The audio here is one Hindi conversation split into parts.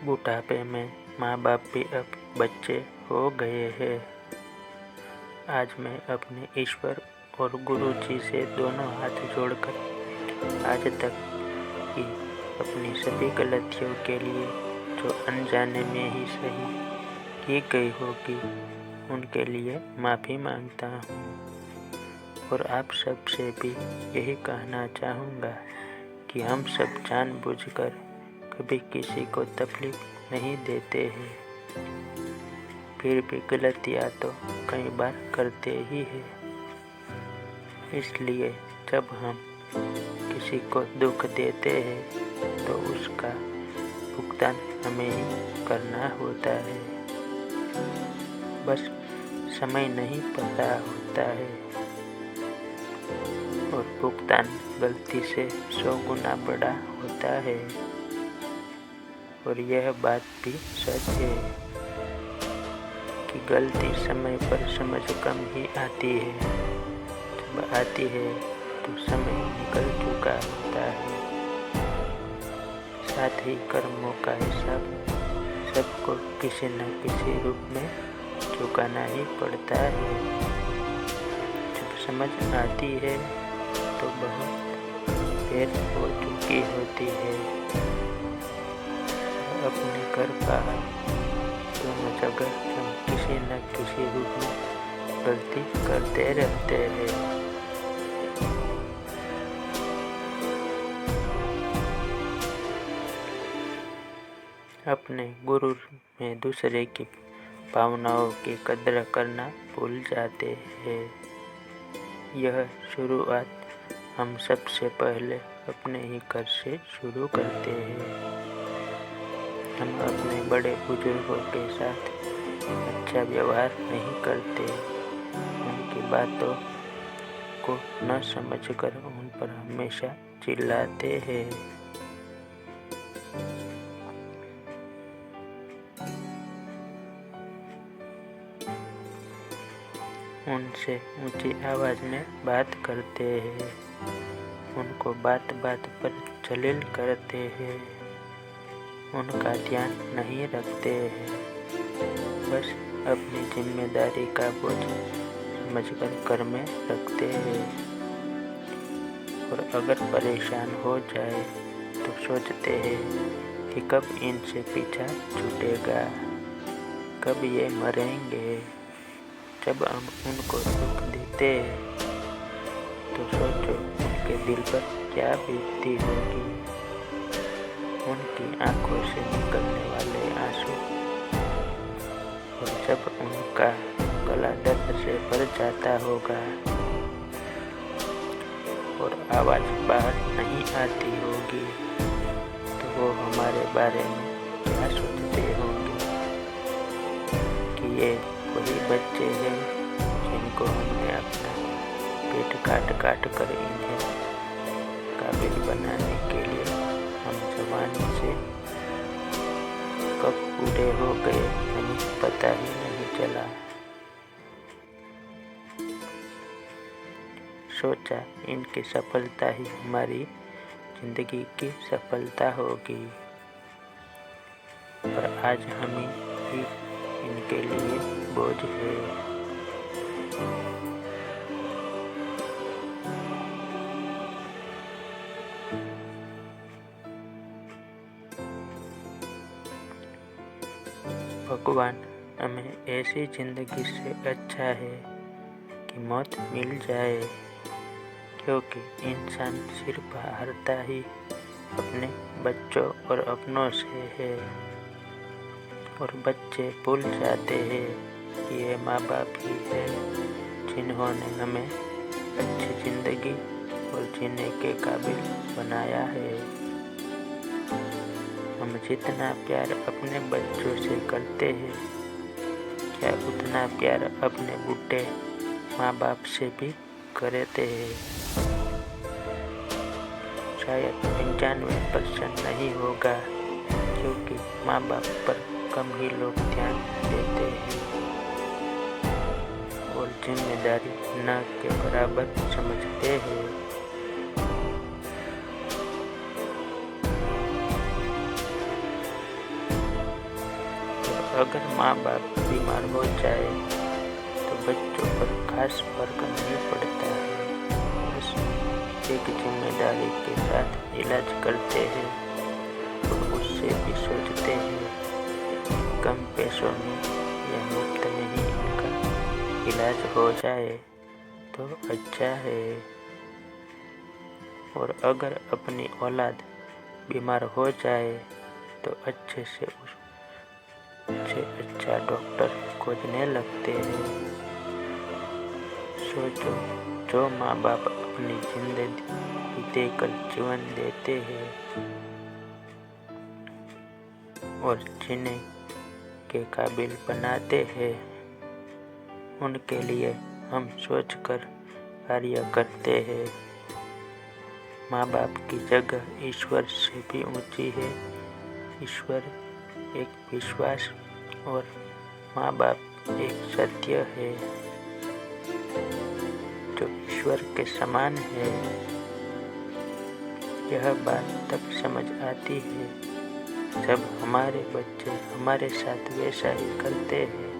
बुढ़ापे में माँ बाप भी अब बच्चे हो गए हैं। आज मैं अपने ईश्वर और गुरु जी से दोनों हाथ जोड़कर आज तक की अपनी सभी गलतियों के लिए जो अनजाने में ही सही की गई होगी उनके लिए माफ़ी मांगता हूँ। और आप सब से भी यही कहना चाहूँगा कि हम सब जानबूझकर कभी किसी को तकलीफ नहीं देते हैं, फिर भी गलतियाँ तो कई बार करते ही हैं। इसलिए जब हम किसी को दुख देते हैं तो उसका भुगतान हमें ही करना होता है, बस समय नहीं पता होता है और भुगतान गलती से 100 गुना बड़ा होता है। और यह बात भी सच है कि गलती समय पर समझ कम ही आती है, जब आती है तो समय निकल चुका होता है। साथ ही कर्मों का हिसाब सबको किसी न किसी रूप में चुकाना ही पड़ता है। जब समझ आती है तो बहुत देर हो चुकी होती है। अपने घर बाहर दोनों जगह हम किसी न किसी रूप में गलती करते रहते हैं। अपने गुरु में दूसरे की भावनाओं की कदर करना भूल जाते हैं। यह शुरुआत हम सबसे पहले अपने ही घर से शुरू करते हैं। हम अपने बड़े बुजुर्गों के साथ अच्छा व्यवहार नहीं करते, उनकी बातों को न समझकर उन पर हमेशा चिल्लाते हैं। उनसे ऊंची आवाज में बात करते हैं, उनको बात बात पर जलील करते हैं, उनका ध्यान नहीं रखते हैं, बस अपनी जिम्मेदारी का बोझ समझकर घर में रखते हैं। और अगर परेशान हो जाए तो सोचते हैं कि कब इनसे पीछा छूटेगा, कब ये मरेंगे। जब हम उनको दुख देते हैं तो सोचो उनके दिल पर क्या बीतती होगी। उनकी आंखों से निकलने वाले आंसू, और जब उनका गला दर्द से भर जाता होगा और आवाज बाहर नहीं आती होगी, तो वो हमारे बारे में क्या सोचते होंगे कि ये वही बच्चे हैं जिनको हमने अपना पेट काट काट कर इन्हें काबिल बनाने के लिए हम जवानी से कब बूढ़े हो गए हमें पता ही नहीं चला। सोचा इनकी सफलता ही हमारी जिंदगी की सफलता होगी, पर आज हम ही इनके लिए बोझ है। भगवान हमें ऐसी जिंदगी से अच्छा है कि मौत मिल जाए, क्योंकि इंसान सिर्फ हारता ही अपने बच्चों और अपनों से है। और बच्चे भूल जाते हैं कि ये माँ बाप ही है जिन्होंने हमें अच्छी जिंदगी और जीने के काबिल बनाया है। हम जितना प्यार अपने बच्चों से करते हैं, क्या उतना प्यार अपने बूढ़े माँ बाप से भी करते हैं? शायद 95% नहीं होगा, क्योंकि माँ बाप पर कम ही लोग ध्यान देते हैं और जिम्मेदारी न के बराबर समझते हैं। अगर माँ बाप बीमार हो जाए तो बच्चों पर खास फर्क नहीं पड़ता है, बस एक जिम्मेदारी के साथ इलाज करते हैं और उससे भी सोचते हैं कम पैसों में या मुफ्त में ही इनका इलाज हो जाए तो अच्छा है। और अगर अपनी औलाद बीमार हो जाए तो अच्छे से उससे अच्छा डॉक्टर खोजने लगते हैं। सोचो, जो माँ बाप अपनी जिंदगी देकर जीवन देते हैं और जिन्हें के काबिल बनाते हैं, उनके लिए हम सोचकर कार्य करते हैं। माँ बाप की जगह ईश्वर से भी ऊंची है। ईश्वर एक विश्वास और माँ बाप एक सत्य है जो ईश्वर के समान है। यह बात तब समझ आती है जब हमारे बच्चे हमारे साथ वैसा ही करते हैं,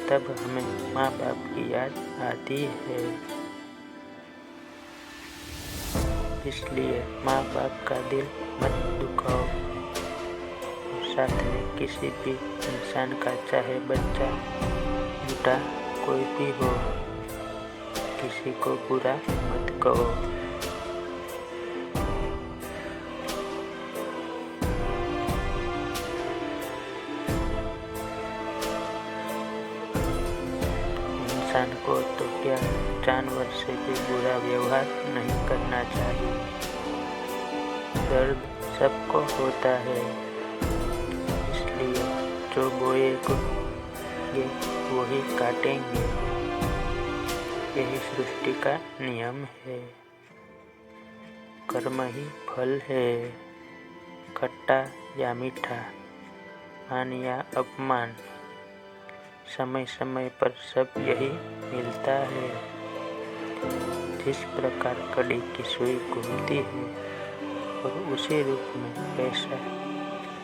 तब हमें माँ बाप की याद आती है। इसलिए माँ बाप का दिल मत दुखाओ। साथ में किसी भी इंसान का, चाहे बच्चा, बूढ़ा, कोई भी हो, किसी को बुरा मत कहो। इंसान को तो क्या, जानवर से भी बुरा व्यवहार नहीं करना चाहिए। दर्द सबको होता है, इसलिए जो बोएंगे वही काटेंगे। यही सृष्टि का नियम है। कर्म ही फल है, खट्टा या मीठा, मान या अपमान, समय समय पर सब यही मिलता है। जिस प्रकार कड़ी की सुई घूमती है और उसी रूप में पैसा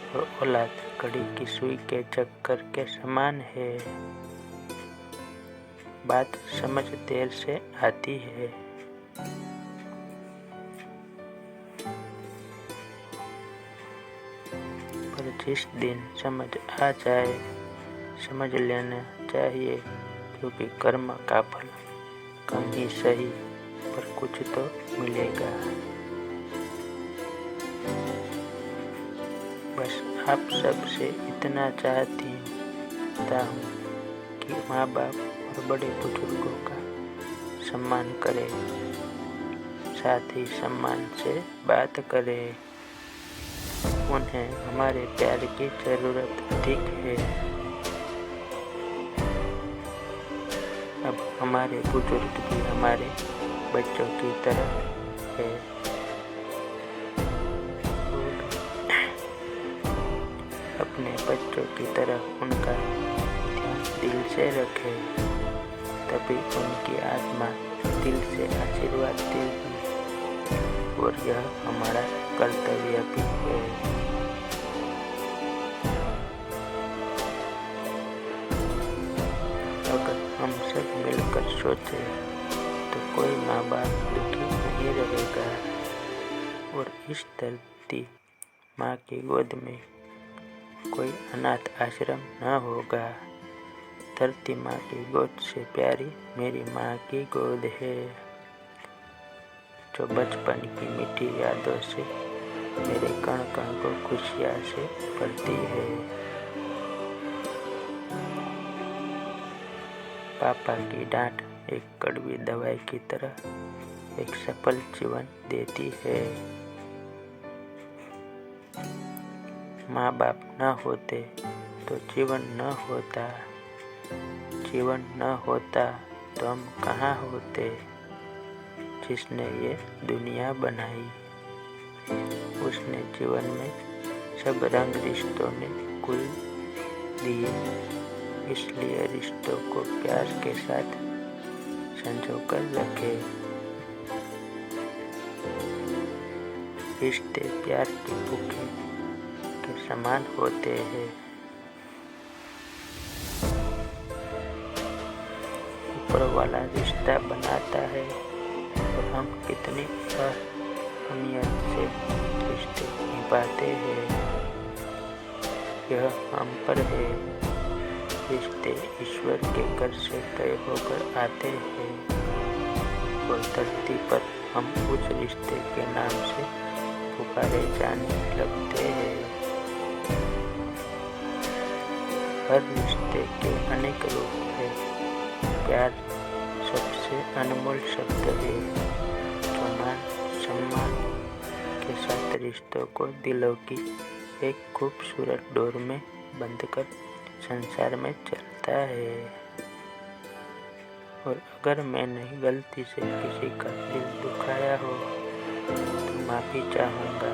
और औलाद कड़ी की सुई के चक्कर के समान है। बात समझ देर से आती है। पर जिस दिन समझ आ जाए, समझ लेना चाहिए, क्योंकि कर्म का फल कम ही सही पर कुछ तो मिलेगा। बस आप सबसे इतना चाहता हूँ कि माँ बाप और बड़े बुजुर्गों का सम्मान करें, साथ ही सम्मान से बात करें। उन्हें हमारे प्यार की जरूरत अधिक है। अब हमारे बुजुर्ग भी हमारे बच्चों की तरह है। अपने बच्चों की तरह उनका ध्यान दिल से रखें, तभी उनकी आत्मा दिल से आशीर्वाद देगी। और यह हमारा कर्तव्य भी है। अगर हम सब मिलकर सोचे तो कोई माँ बाप दुखी नहीं रहेगा। और इस धरती माँ की गोद में कोई अनाथ आश्रम न होगा। धरती माँ की गोद से प्यारी मेरी माँ की गोद है, जो बचपन की मीठी यादों से मेरे कण कण को खुशियाँ से भरती है। पापा की डांट एक कड़वी दवाई की तरह एक सफल जीवन देती है। माँ बाप न होते तो जीवन न होता, जीवन न होता तो हम कहाँ होते। जिसने ये दुनिया बनाई, उसने जीवन में सब रंग रिश्तों में कुल दिए। इसलिए रिश्तों को प्यार के साथ संजो कर रखे। रिश्ते प्यार के भूखे के समान होते हैं। ऊपर वाला रिश्ता बनाता है और हम कितनी अहमियत से रिश्ते निभाते हैं, यह हम पर है। रिश्ते ईश्वर के घर से तय होकर आते हैं और धरती पर हम उस रिश्ते के नाम से पुकारे जाने लगते हैं। हर रिश्ते के अनेक रूप हैं। प्यार सबसे अनमोल शब्द है जो मान सम्मान के साथ रिश्तों को दिलों की एक खूबसूरत डोर में बंधकर संसार में चलता है। और अगर मैंने गलती से किसी का दिल दुखाया हो तो माफ़ी चाहूँगा।